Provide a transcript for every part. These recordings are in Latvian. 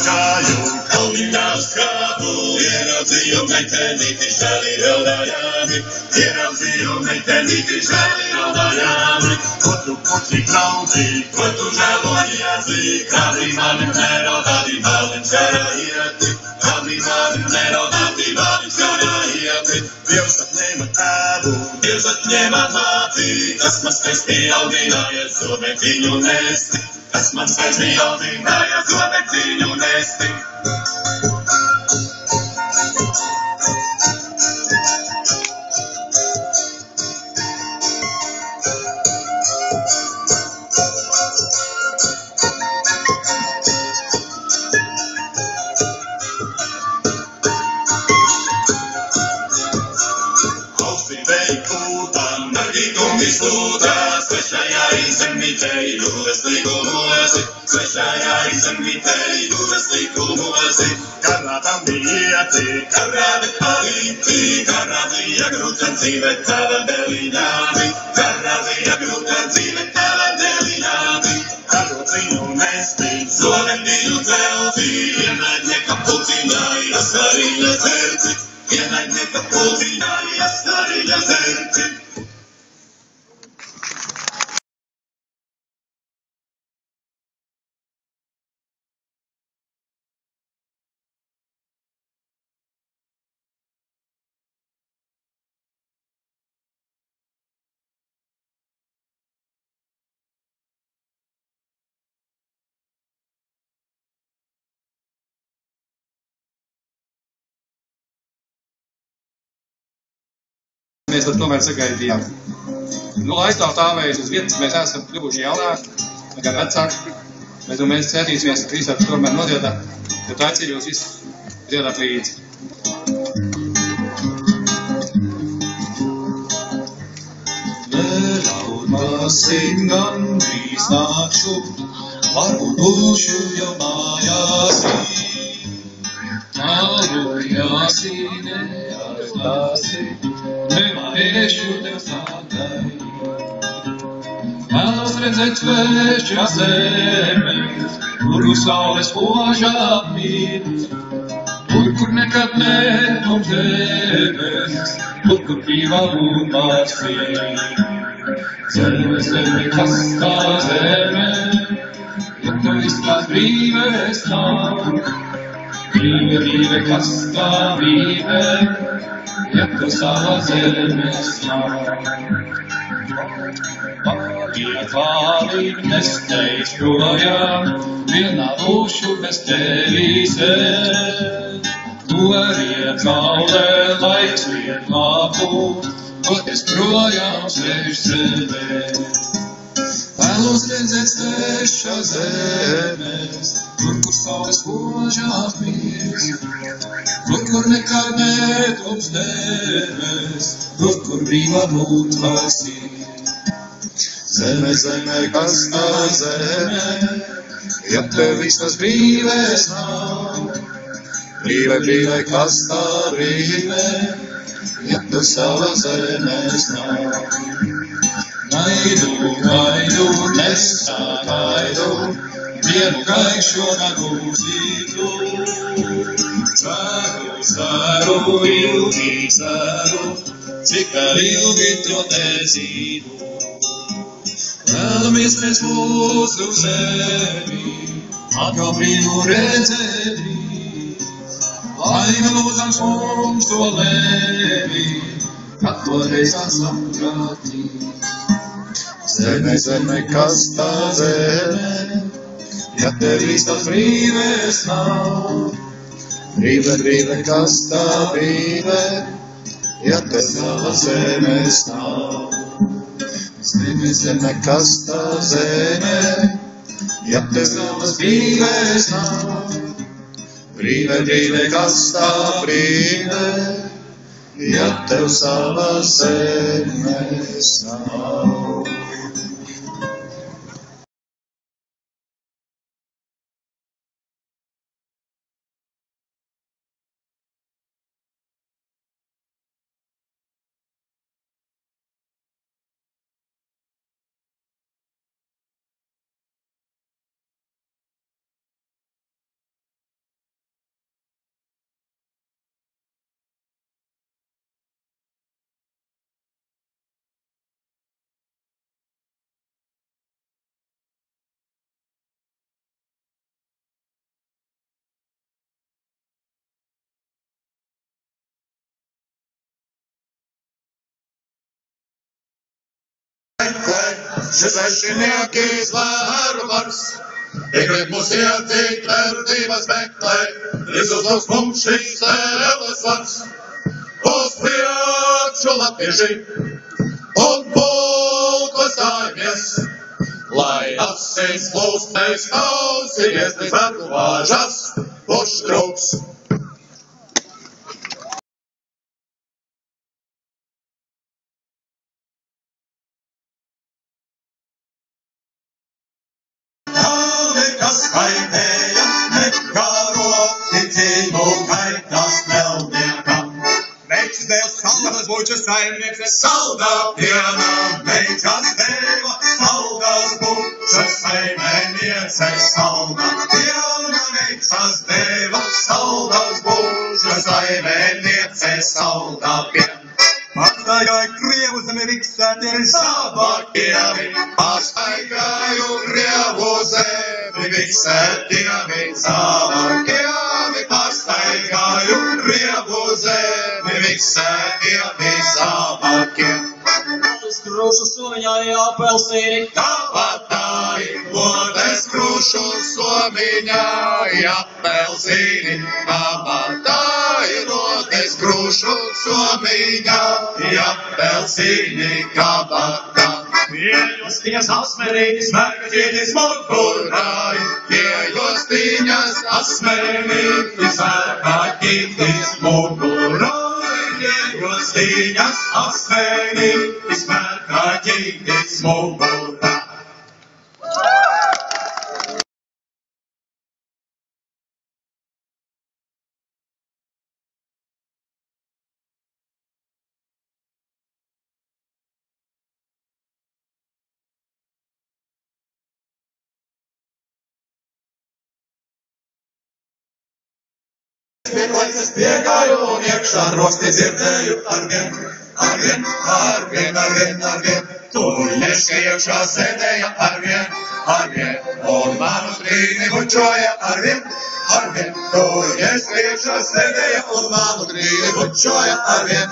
gāju, kalniņā uz kāpu, ieraudzīju meitenīti, žēli raudājami, ieraudzīju meitenīti, žēli raudājami. Ko tu puķi graudzi, ko tu žēlojiesi, kādi mani nerodādi, bāliņ čarājieti, kādi mani nerodādi, bāliņ čarājieti. Dievs atņēma tēvu, Dievs atņēma māti, kas man spēc pieaudinājies, zobeciņu nesti, kas man spēc pieaudinājies, zobeciņu nesti. Svešajā izemītei, jūras līgumosi, svešajā izemītei, jūras līgumosi. Karātam ieti, karādi palīti, karādīja grūta dzīve tava dēliņāmi, karādīja grūta dzīve tava dēliņāmi. Karociņu nesti, zolendīju dzelti, ienaidnieka pulcināja skariņa zerci, ienaidnieka pulcināja skariņa zerci. Mēs tad tomēr sagaidījām. Laika stāvējis uz vietas, mēs esam kļuvuši jaunāki, gan vecāki. Mēs centīsimies visādi tomēr nodziedāt, bet aicinu jūs visus dziedāt līdzi. Nelaud māsim gandrīz nākšu, varbūt būšu jau mājāsī. Mājāsī neatstāsi, nevarēšu tev sagaidīt. Vēlos redzēt svešas zemes, kur uz saules spožā apmīt, kur nekad netums debes, kur brīvā lūmās mīt. Zeme, kas tā zeme, ja tu vismaz brīvēs nav. Brīve, kas tā brīve, ja tu savā zemes nav. Iet vālīgi nesteidz projām, vienā būšu bez tevis es. Tu ariet zaudē, laiks liet māku, doties projām svešzemē. Vēlos redzēt svešas zemes, kur saules spožās mīgs, kur nekad netums debes, kur brīvā lūdvās ir. Zeme, kas tā zeme, ja tev vismaz brīvēs nav. Brīve, kas tā brīve, ja tev savā zemes nav. Gaidu, nesagaidu, vienu gaišo nagūzītu. Ceru, ilgi ceru, cik ilgi to nezīdu. Vēlamies mēs mūsu zemi, atkal brīnu redzēt drīz. Laime lūdzams mums to lēmi, kad toreiz atsaprātīt. Zeme, kas tā zeme, ja tev vistas brīvēs nav. Brīve, kas tā brīve, ja tev savas zemes nav. Zeme, kas tā zeme, ja tev savas brīvēs nav. Brīve, kas tā brīve, ja tev savas zemes nav. meklē, šis svešinieki zvēru vars. Tik grib mūs iedzīt, verdības meklē, Kristus mums šīs ēles vars. Uz priekšu latvieši un pulkostājamies, lai asins plūst mēs klausīties, līdz vergu vāžas uztrūks. Kas kaitēja, nekaro ticību kaitas meldniekam. Meitas dēls saldas bučas saimnieks, saldā piena, meitas dēla, saldas bučas saimnieks, saldā piena, meitas dēla, saldas bučas saimnieks, saldā piena. Pastaigāju Krievu zemi viksētiem zābakiem, pastaigāju Krievu zemi viksētiem zābakiem, pastaigāju Krievu zemi viksētiem zābakiem. Krūšu somiņā apelsīni, Kabatāji, lodes krūšu somiņā apelsīni, kabatāji, lodes krūšu somiņā apelsīni, kabatā. Iejostiņas asmenītis, mērķītis mugurāji, Iejostiņas asmenītis, mērķītis mugurāji, Iejostiņas asmenītis, mērķītis mugurāji. Pieklaises piegāju un iekšā rosti dzirdēju arvien. Tuļieši iekšā sēdēja arvien. Un manu trīni bučoja arvien. Tuļieši iekšā sēdēja un manu trīni bučoja arvien.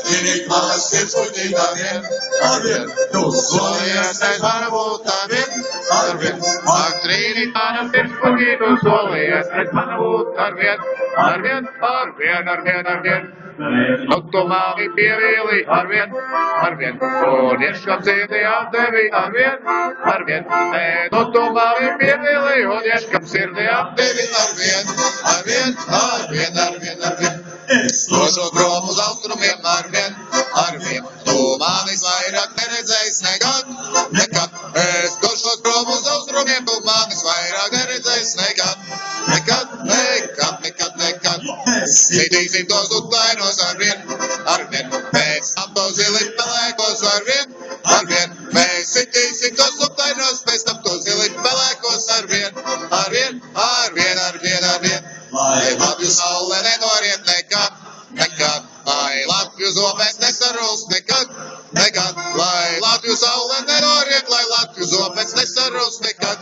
Vienīgi manas sirds kuļķīga arvien. Tu solies aiz mana būt arvien. Ak, trīni mana sirds kuļķīga, tu solies aiz mana būt arvien. Nu tu mani pievīli arvien. Un ieškam sirdī atdevi arvien. Nu tu mani pievīli un ieškam sirdī atdevi arvien. Es došu prom uz austrumiem arvien. Tu manis vairāk neredzējis nekad. Es došu prom uz austrumiem, tu manis vairāk neredzējis nekad. Sitīsim tos utlainos arvien. Mēs tam tos zili pelēkos arvien. Mēs sitīsim tos utlainos, mēs tam tos zili pelēkos arvien. Lai Latviju saule nenoriet nekad. Lai Latviju zobens nesaruls nekad. Lai Latviju saule nenoriet, lai Latviju zobens nesaruls nekad.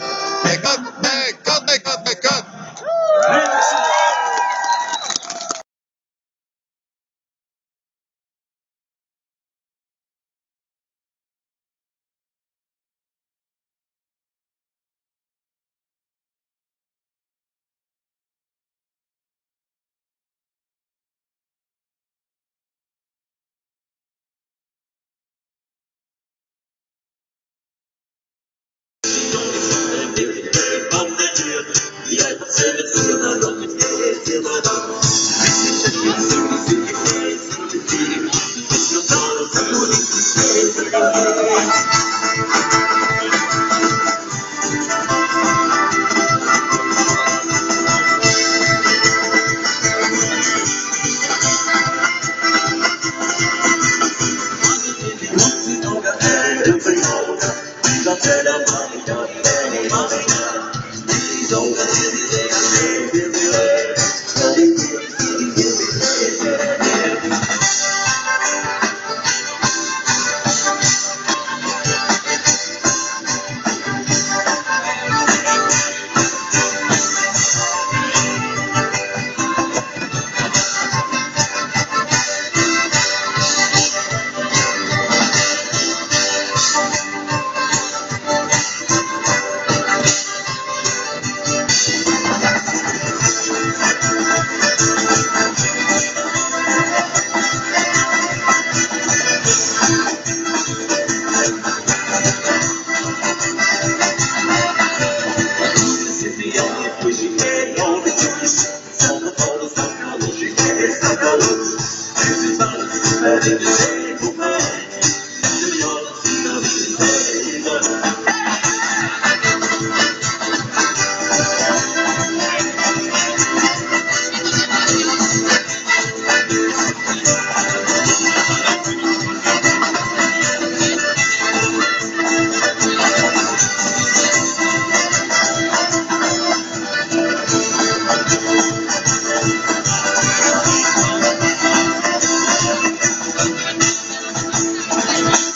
Thank you.